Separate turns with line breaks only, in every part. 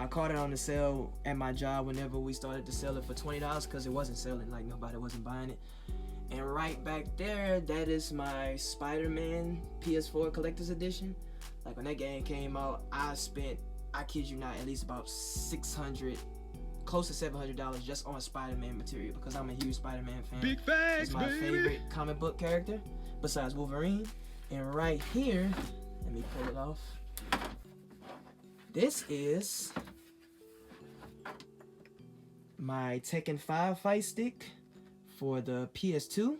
caught it on the sale at my job whenever we started to sell it for $20 because it wasn't selling, like nobody wasn't buying it. And right back there, that is my Spider-Man PS4 Collector's Edition. Like when that game came out, I spent, I kid you not, at least about $600, close to $700 just on Spider-Man material because I'm a huge Spider-Man fan.
Big facts,
He's my favorite comic book character besides Wolverine. And right here, let me pull it off. This is my Tekken 5 fight stick for the PS2.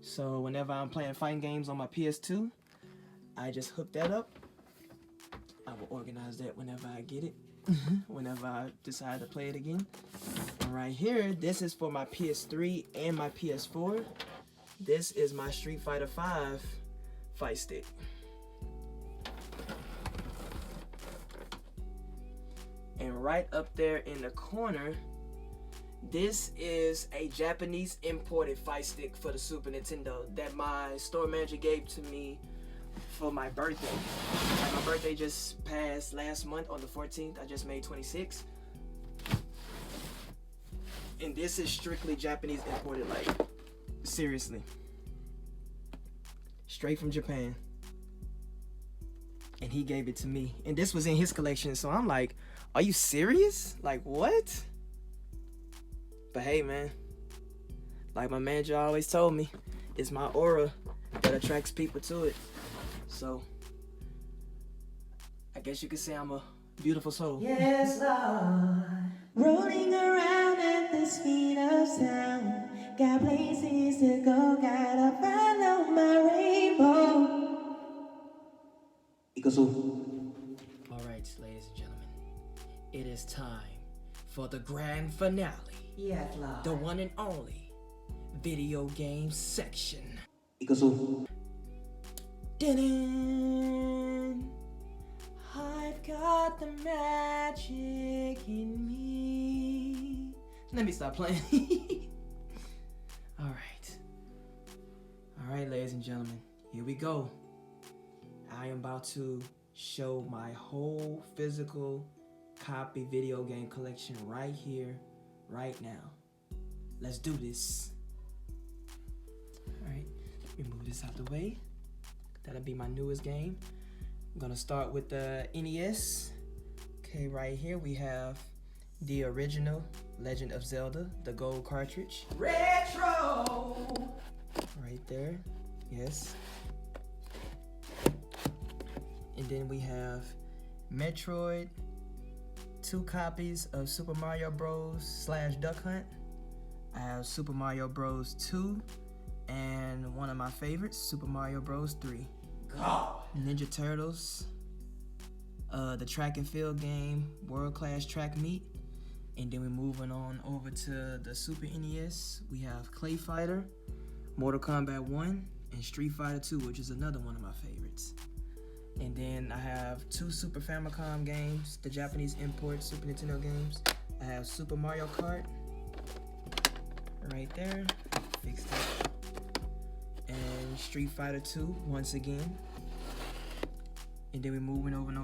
So whenever I'm playing fighting games on my PS2, I just hook that up. I will organize that whenever I get it, whenever I decide to play it again. And right here, this is for my PS3 and my PS4. This is my Street Fighter 5 fight stick. And right up there in the corner, this is a Japanese imported fight stick for the Super Nintendo that my store manager gave to me for my birthday. Like my birthday just passed last month on the 14th. I just made 26. And this is strictly Japanese imported, like seriously. Straight from Japan. And he gave it to me. And this was in his collection, so I'm like, are you serious? Like what? But hey man, like my manager always told me, it's my aura that attracts people to it. So I guess you could say I'm a beautiful soul.
Yes, Lord. Rolling around at the speed of sound. Got places to go, gotta follow my rainbow.
Alright, ladies and gentlemen, it is time for the grand finale.
Yes, Lord.
The one and only video game section. Dun-dun. I've got the magic in me. Let me stop playing. Alright, ladies and gentlemen, here we go. I am about to show my whole physical copy video game collection right here, right now. Let's do this. Alright, let me move this out the way. That'll be my newest game. I'm gonna start with the NES. Okay, right here we have the original Legend of Zelda, the gold cartridge.
Retro!
Right there, yes. And then we have Metroid, 2 copies of Super Mario Bros. / Duck Hunt. I have Super Mario Bros. 2 and one of my favorites, Super Mario Bros. 3.
God.
Ninja Turtles, the track and field game, World Class Track Meet. And then we're moving on over to the Super NES. We have Clay Fighter, Mortal Kombat 1, and Street Fighter 2, which is another one of my favorites. And then I have 2 Super Famicom games, the Japanese import Super Nintendo games. I have Super Mario Kart, right there, fixed it. And Street Fighter 2, once again. And then we're moving on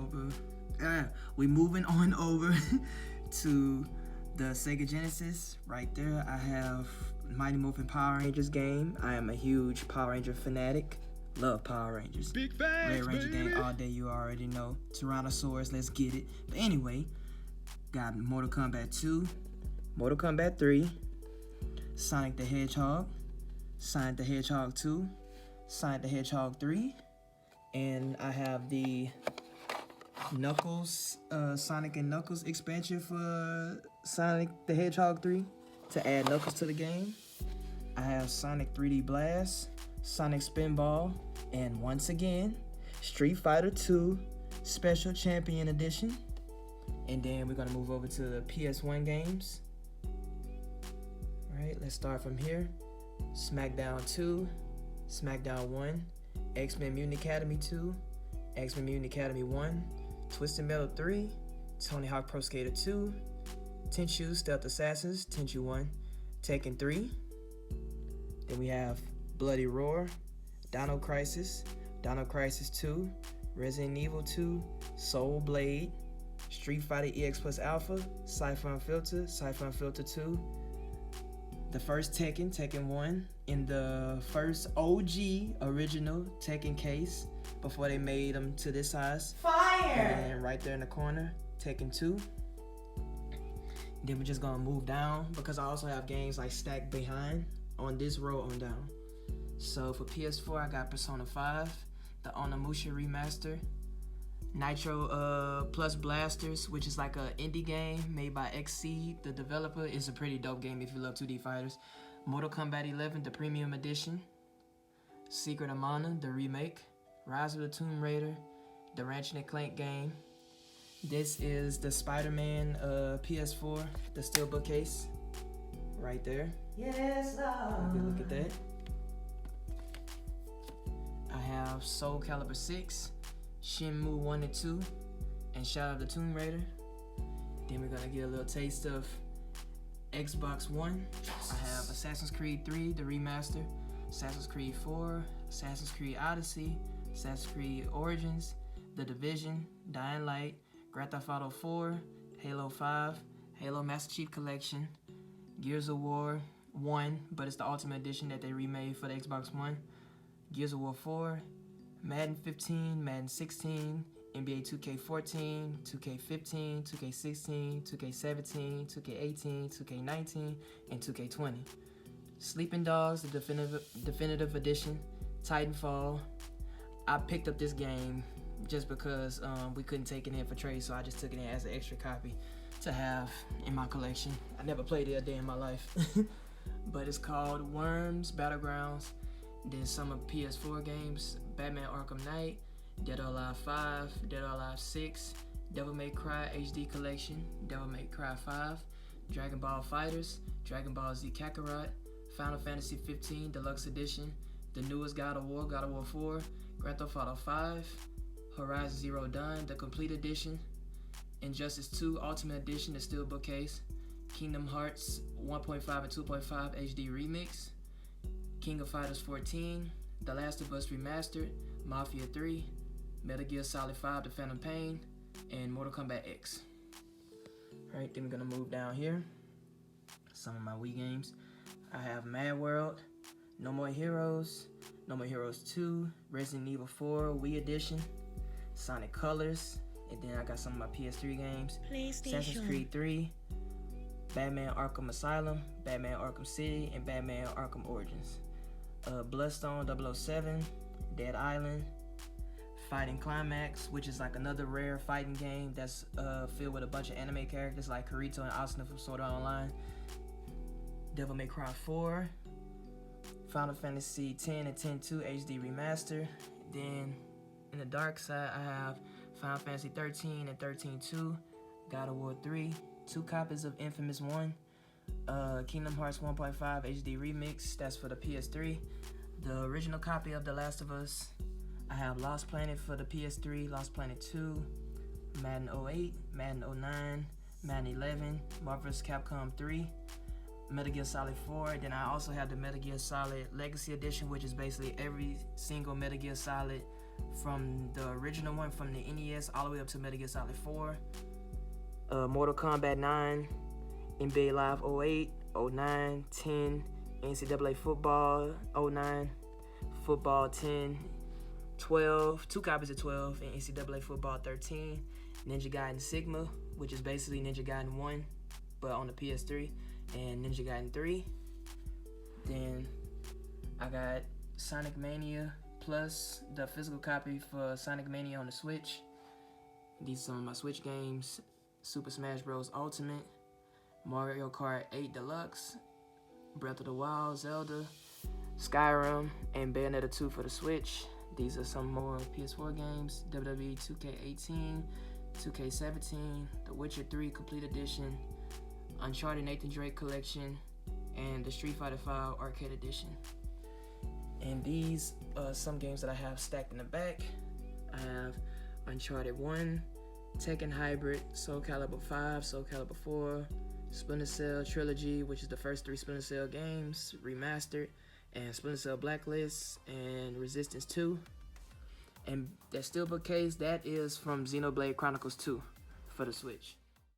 over to the Sega Genesis. Right there, I have Mighty Morphin Power Rangers game. I am a huge Power Ranger fanatic. Love Power Rangers.
Big facts,
Red Ranger
baby.
gang all day, you already know. Tyrannosaurus, let's get it. But anyway, got Mortal Kombat 2, Mortal Kombat 3, Sonic the Hedgehog, Sonic the Hedgehog 2, Sonic the Hedgehog 3, and I have the Knuckles, Sonic and Knuckles expansion for Sonic the Hedgehog 3 to add Knuckles to the game. I have Sonic 3D Blast, Sonic Spinball, and once again, Street Fighter 2 Special Champion Edition. And then we're gonna move over to the PS1 games. All right, let's start from here. SmackDown 2, SmackDown 1, X-Men Mutant Academy 2, X-Men Mutant Academy 1, Twisted Metal 3, Tony Hawk Pro Skater 2, Tenchu Stealth Assassins, Tenchu 1, Tekken 3. Then we have Bloody Roar, Dino Crisis 2, Resident Evil 2, Soul Blade, Street Fighter EX Plus Alpha, Siphon Filter 2, the first Tekken 1 in the first OG original Tekken case before they made them to this size.
Fire!
And right there in the corner, Tekken 2. Then we're just gonna move down because I also have games like stacked behind on this row on down. So for PS4, I got Persona 5, the Onimusha remaster, Nitro Plus Blasters, which is like an indie game made by XSeed, the developer. It's a pretty dope game if you love 2D fighters. Mortal Kombat 11, the premium edition, Secret of Mana, the remake, Rise of the Tomb Raider, the Ratchet and Clank game. This is the Spider-Man PS4, the steelbook case, right there.
Yes, Lord.
Good look at that. I have Soul Calibur 6, Shenmue 1 and 2, and Shadow of the Tomb Raider. Then we're gonna get a little taste of Xbox One. I have Assassin's Creed 3, the remaster, Assassin's Creed 4, Assassin's Creed Odyssey, Assassin's Creed Origins, The Division, Dying Light, Grand Theft Auto 4, Halo 5, Halo Master Chief Collection, Gears of War 1, but it's the Ultimate Edition that they remade for the Xbox One, Gears of War 4, Madden 15, Madden 16, NBA 2K14, 2K15, 2K16, 2K17, 2K18, 2K19, and 2K20. Sleeping Dogs, the definitive edition, Titanfall. I picked up this game just because we couldn't take it in for trade, so I just took it in as an extra copy to have in my collection. I never played it a day in my life. But it's called Worms Battlegrounds. Then some of PS4 games, Batman Arkham Knight, Dead or Alive 5, Dead or Alive 6, Devil May Cry HD Collection, Devil May Cry 5, Dragon Ball Fighters, Dragon Ball Z Kakarot, Final Fantasy 15 Deluxe Edition, the newest God of War 4, Grand Theft Auto 5, Horizon Zero Dawn, the Complete Edition, Injustice 2 Ultimate Edition, the Steelbook case, Kingdom Hearts 1.5 and 2.5 HD Remix, King of Fighters 14, The Last of Us Remastered, Mafia 3, Metal Gear Solid 5 The Phantom Pain, and Mortal Kombat X. Alright, then we're gonna move down here. Some of my Wii games. I have Mad World, No More Heroes, No More Heroes 2, Resident Evil 4 Wii Edition, Sonic Colors, and then I got some of my PS3 games. Assassin's Creed 3, Batman Arkham Asylum, Batman Arkham City, and Batman Arkham Origins. Bloodstone 007, Dead Island, Fighting Climax, which is like another rare fighting game that's filled with a bunch of anime characters like Kirito and Asuna from Sword Art Online. Devil May Cry 4, Final Fantasy 10 and 10-2 HD Remaster. Then in the dark side, I have Final Fantasy 13 and 13-2, God of War 3, 2 copies of Infamous 1, Kingdom Hearts 1.5 HD Remix, that's for the PS3, the original copy of The Last of Us. I have Lost Planet for the PS3, Lost Planet 2, Madden 08, Madden 09, Madden 11, Marvel vs. Capcom 3, Metal Gear Solid 4. Then I also have the Metal Gear Solid Legacy Edition, which is basically every single Metal Gear Solid from the original one from the NES all the way up to Metal Gear Solid 4. Mortal Kombat 9, NBA Live 08, 09, 10, NCAA Football 09, Football 10, 12, 2 copies of 12, and NCAA Football 13, Ninja Gaiden Sigma, which is basically Ninja Gaiden 1, but on the PS3, and Ninja Gaiden 3. Then I got Sonic Mania Plus, the physical copy for Sonic Mania on the Switch. These are some of my Switch games: Super Smash Bros. Ultimate, Mario Kart 8 Deluxe, Breath of the Wild, Zelda, Skyrim, and Bayonetta 2 for the Switch. These are some more PS4 games: WWE 2K18, 2K17, The Witcher 3 Complete Edition, Uncharted Nathan Drake Collection, and the Street Fighter 5 Arcade Edition. And these are some games that I have stacked in the back. I have Uncharted 1, Tekken Hybrid, Soul Calibur 5, Soul Calibur 4, Splinter Cell Trilogy, which is the first 3 Splinter Cell games, remastered, and Splinter Cell Blacklist, and Resistance 2. And that steelbook case, that is from Xenoblade Chronicles 2 for the Switch.